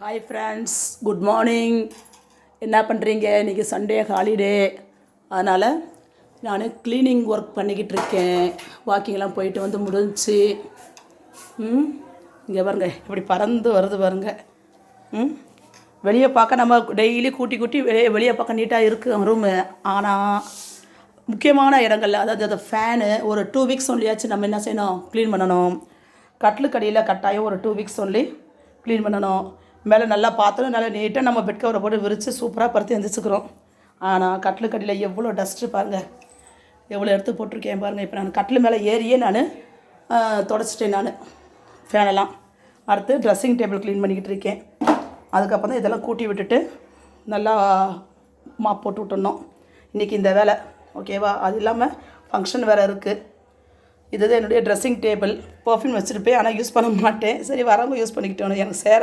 Hi friends, good morning. என்ன பண்ணுறீங்க? இன்றைக்கி சண்டே ஹாலிடே, அதனால் நான் க்ளீனிங் ஒர்க் பண்ணிக்கிட்டு இருக்கேன். வாக்கிங்லாம் போயிட்டு வந்து முடிஞ்சிச்சு. இங்கே பாருங்க, இப்படி பறந்து வருது பாருங்க. வெளியே பார்க்க நம்ம டெய்லி கூட்டி கூட்டி வெளியே பார்க்க நீட்டாக இருக்குது ரூமு. ஆனால் முக்கியமான இடங்கள்ல, அதாவது அந்த ஃபேனு ஒரு 2 வீக்ஸ் ஒன்லியாச்சும் நம்ம என்ன செய்யணும்? க்ளீன் பண்ணணும். கட்டிலுக்கடியில் கட்டாயம் ஒரு 2 வீக்ஸ் ஒன்லி க்ளீன் பண்ணணும். மேலே நல்லா பாத்திரம் நல்லா நீட்டாக நம்ம பெட் கவரை போட்டு விரித்து சூப்பராக படுத்து எழுந்திரிச்சிக்கிறோம். ஆனால் கட்டிலுக்கடியில் எவ்வளோ டஸ்ட்டு பாருங்கள், எவ்வளோ எடுத்து போட்டிருக்கேன் பாருங்கள். இப்போ நான் கட்டில் மேலே ஏறியே நான் தொடச்சிட்டேன் நான் ஃபேனெல்லாம். அடுத்து ட்ரெஸ்ஸிங் டேபிள் க்ளீன் பண்ணிக்கிட்டு இருக்கேன். அதுக்கப்புறம் தான் இதெல்லாம் கூட்டி விட்டுட்டு நல்லா மாப் போட்டு விட்டுடணும். இன்றைக்கி இந்த வேலை ஓகேவா? அது இல்லாமல் ஃபங்க்ஷன் வேறு இருக்குது. இதுதான் என்னுடைய ட்ரெஸ்ஸிங் டேபிள். பர்ஃப்யூம் வச்சுருப்பேன், ஆனால் யூஸ் பண்ண மாட்டேன். சரி, வரவங்க யூஸ் பண்ணிக்கிட்டோம், எனக்கு சேர